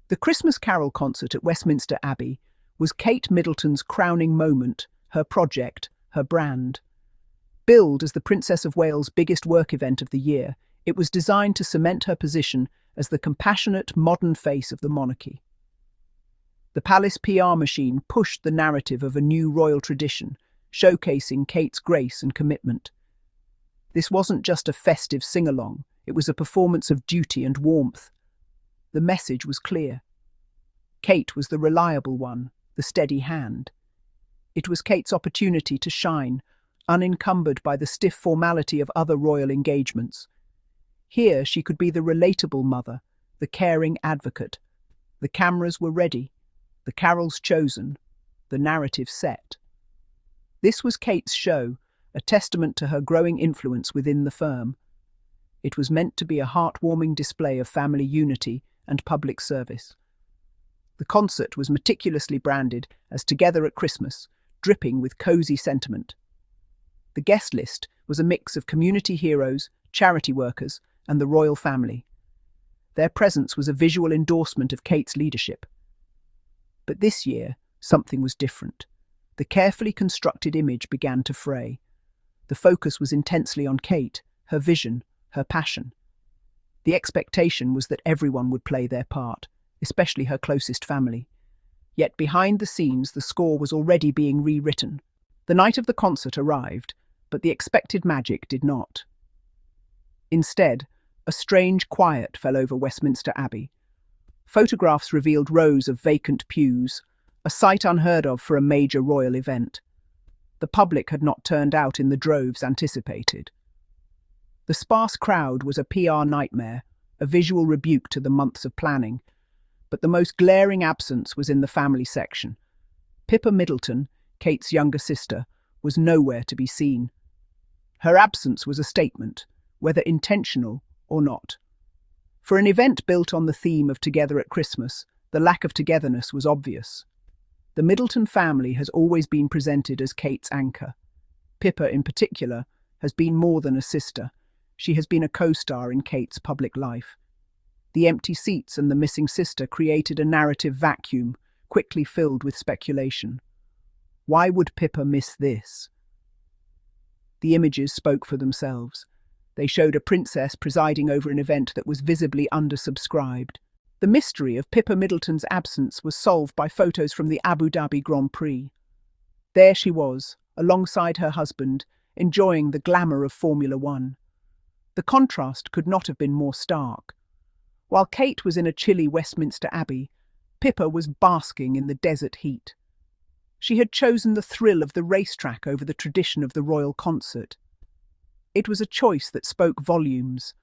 The Christmas Carol concert at Westminster Abbey was Kate Middleton's crowning moment, her project, her brand. Billed as the Princess of Wales' biggest work event of the year, it was designed to cement her position as the compassionate, modern face of the monarchy. The palace PR machine pushed the narrative of a new royal tradition, showcasing Kate's grace and commitment. This wasn't just a festive sing-along, it was a performance of duty and warmth. The message was clear. Kate was the reliable one, the steady hand. It was Kate's opportunity to shine, unencumbered by the stiff formality of other royal engagements. Here she could be the relatable mother, the caring advocate. The cameras were ready, the carols chosen, the narrative set. This was Kate's show, a testament to her growing influence within the firm. It was meant to be a heartwarming display of family unity and public service. The concert was meticulously branded as Together at Christmas, dripping with cosy sentiment. The guest list was a mix of community heroes, charity workers, and the royal family. Their presence was a visual endorsement of Kate's leadership. But this year, something was different. The carefully constructed image began to fray. The focus was intensely on Kate, her vision, her passion. The expectation was that everyone would play their part, especially her closest family. Yet behind the scenes, the score was already being rewritten. The night of the concert arrived, but the expected magic did not. Instead, a strange quiet fell over Westminster Abbey. Photographs revealed rows of vacant pews, a sight unheard of for a major royal event. The public had not turned out in the droves anticipated. The sparse crowd was a PR nightmare, a visual rebuke to the months of planning. But the most glaring absence was in the family section. Pippa Middleton, Kate's younger sister, was nowhere to be seen. Her absence was a statement, whether intentional or not. For an event built on the theme of Together at Christmas, the lack of togetherness was obvious. The Middleton family has always been presented as Kate's anchor. Pippa, in particular, has been more than a sister. She has been a co-star in Kate's public life. The empty seats and the missing sister created a narrative vacuum, quickly filled with speculation. Why would Pippa miss this? The images spoke for themselves. They showed a princess presiding over an event that was visibly undersubscribed. The mystery of Pippa Middleton's absence was solved by photos from the Abu Dhabi Grand Prix. There she was, alongside her husband, enjoying the glamour of Formula One. The contrast could not have been more stark. While Kate was in a chilly Westminster Abbey, Pippa was basking in the desert heat. She had chosen the thrill of the racetrack over the tradition of the royal concert. It was a choice that spoke volumes.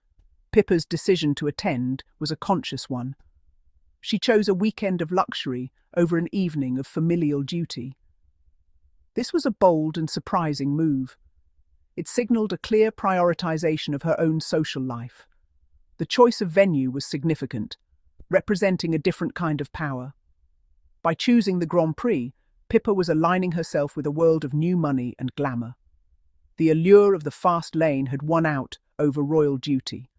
Pippa's decision to attend was a conscious one. She chose a weekend of luxury over an evening of familial duty. This was a bold and surprising move. It signalled a clear prioritization of her own social life. The choice of venue was significant, representing a different kind of power. By choosing the Grand Prix, Pippa was aligning herself with a world of new money and glamour. The allure of the fast lane had won out over royal duty.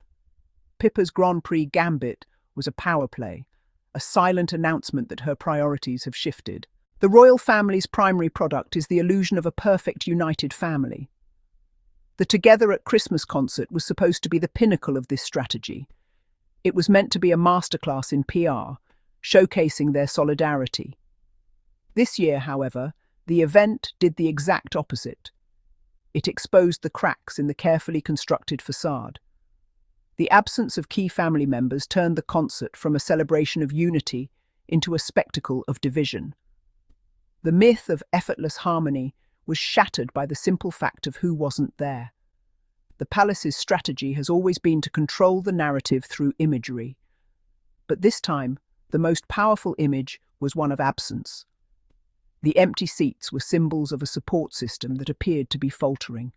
Pippa's Grand Prix Gambit was a power play, a silent announcement that her priorities have shifted. The royal family's primary product is the illusion of a perfect united family. The Together at Christmas concert was supposed to be the pinnacle of this strategy. It was meant to be a masterclass in PR, showcasing their solidarity. This year, however, the event did the exact opposite. It exposed the cracks in the carefully constructed facade. The absence of key family members turned the concert from a celebration of unity into a spectacle of division. The myth of effortless harmony was shattered by the simple fact of who wasn't there. The palace's strategy has always been to control the narrative through imagery. But this time, the most powerful image was one of absence. The empty seats were symbols of a support system that appeared to be faltering.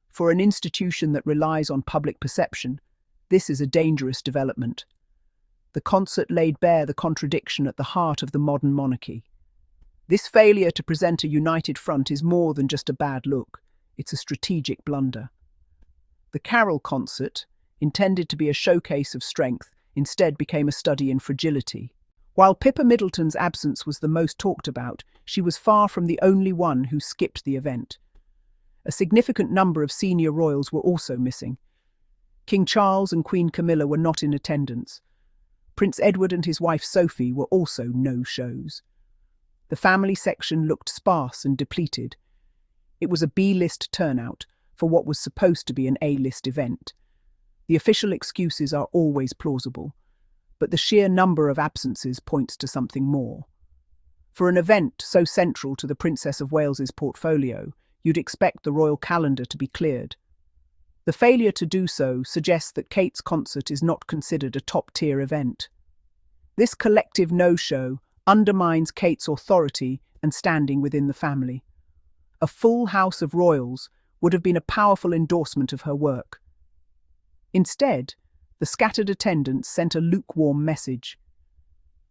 For an institution that relies on public perception, this is a dangerous development. The concert laid bare the contradiction at the heart of the modern monarchy. This failure to present a united front is more than just a bad look, it's a strategic blunder. The Carol concert, intended to be a showcase of strength, instead became a study in fragility. While Pippa Middleton's absence was the most talked about, she was far from the only one who skipped the event. A significant number of senior royals were also missing. King Charles and Queen Camilla were not in attendance. Prince Edward and his wife Sophie were also no-shows. The family section looked sparse and depleted. It was a B-list turnout for what was supposed to be an A-list event. The official excuses are always plausible, but the sheer number of absences points to something more. For an event so central to the Princess of Wales's portfolio, you'd expect the royal calendar to be cleared. The failure to do so suggests that Kate's concert is not considered a top-tier event. This collective no-show undermines Kate's authority and standing within the family. A full house of royals would have been a powerful endorsement of her work. Instead, the scattered attendance sent a lukewarm message.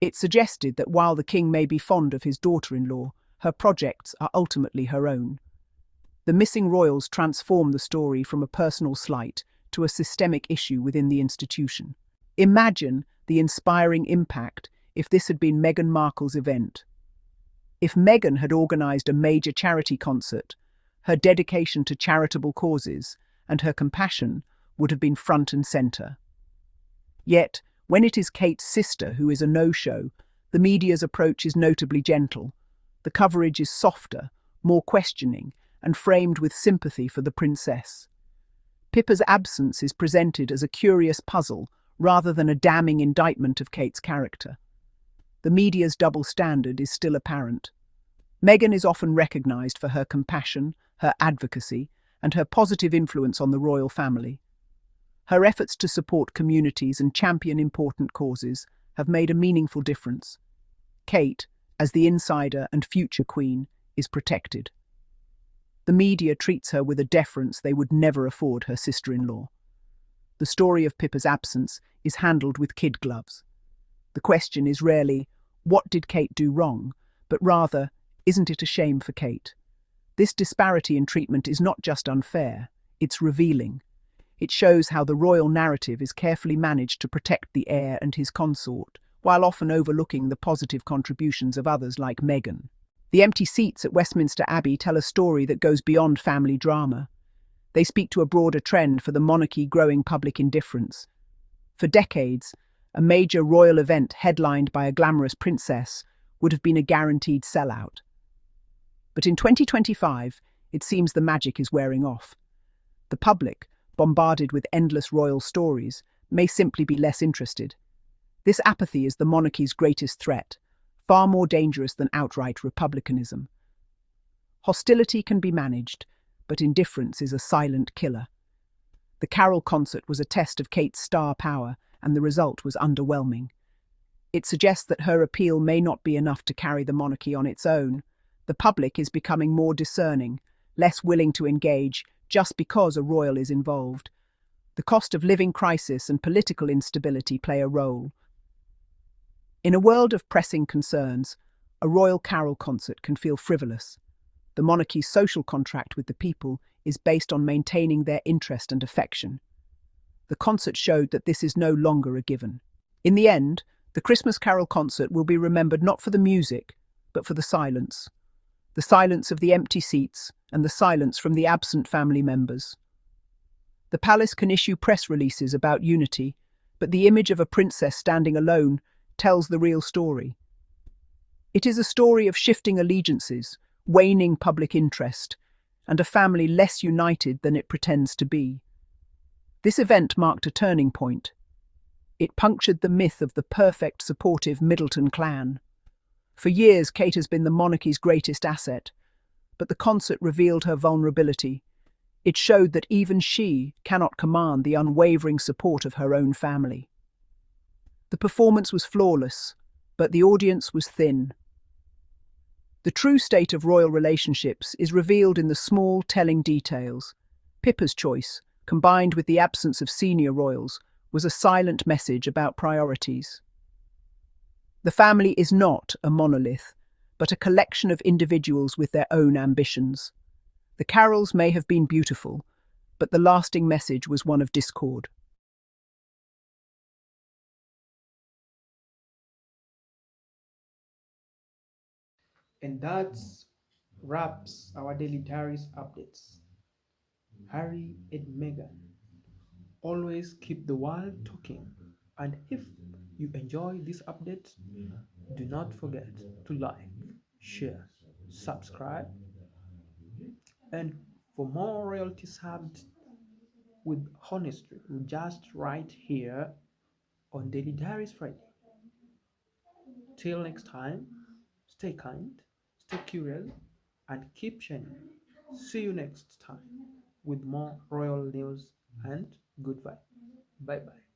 It suggested that while the king may be fond of his daughter-in-law, her projects are ultimately her own. The missing royals transform the story from a personal slight to a systemic issue within the institution. Imagine the inspiring impact if this had been Meghan Markle's event. If Meghan had organised a major charity concert, her dedication to charitable causes and her compassion would have been front and centre. Yet, when it is Kate's sister who is a no-show, the media's approach is notably gentle. The coverage is softer, more questioning, and framed with sympathy for the princess. Pippa's absence is presented as a curious puzzle rather than a damning indictment of Kate's character. The media's double standard is still apparent. Meghan is often recognised for her compassion, her advocacy, and her positive influence on the royal family. Her efforts to support communities and champion important causes have made a meaningful difference. Kate, as the insider and future queen, is protected. The media treats her with a deference they would never afford her sister-in-law. The story of Pippa's absence is handled with kid gloves. The question is rarely, what did Kate do wrong? But rather, isn't it a shame for Kate? This disparity in treatment is not just unfair, it's revealing. It shows how the royal narrative is carefully managed to protect the heir and his consort, while often overlooking the positive contributions of others like Meghan. The empty seats at Westminster Abbey tell a story that goes beyond family drama. They speak to a broader trend for the monarchy growing public indifference. For decades, a major royal event headlined by a glamorous princess would have been a guaranteed sellout. But in 2025, it seems the magic is wearing off. The public, bombarded with endless royal stories, may simply be less interested. This apathy is the monarchy's greatest threat, far more dangerous than outright republicanism. Hostility can be managed, but indifference is a silent killer. The carol concert was a test of Kate's star power, and the result was underwhelming. It suggests that her appeal may not be enough to carry the monarchy on its own. The public is becoming more discerning, less willing to engage just because a royal is involved. The cost of living crisis and political instability play a role. In a world of pressing concerns, a royal carol concert can feel frivolous. The monarchy's social contract with the people is based on maintaining their interest and affection. The concert showed that this is no longer a given. In the end, the Christmas Carol concert will be remembered not for the music, but for the silence. The silence of the empty seats and the silence from the absent family members. The palace can issue press releases about unity, but the image of a princess standing alone tells the real story. It is a story of shifting allegiances, waning public interest, and a family less united than it pretends to be. This event marked a turning point. It punctured the myth of the perfect, supportive Middleton clan. For years, Kate has been the monarchy's greatest asset, but the concert revealed her vulnerability. It showed that even she cannot command the unwavering support of her own family. The performance was flawless, but the audience was thin. The true state of royal relationships is revealed in the small, telling details. Pippa's choice, combined with the absence of senior royals, was a silent message about priorities. The family is not a monolith, but a collection of individuals with their own ambitions. The carols may have been beautiful, but the lasting message was one of discord. And that wraps our daily diaries updates. Harry and Meghan always keep the world talking. And if you enjoy this update, do not forget to like, share, subscribe, and for more royalty served with honesty, just right here on Daily Diaries Friday. Till next time, stay kind, stay curious, and keep shining. See you next time with more royal news and good vibe. Bye bye.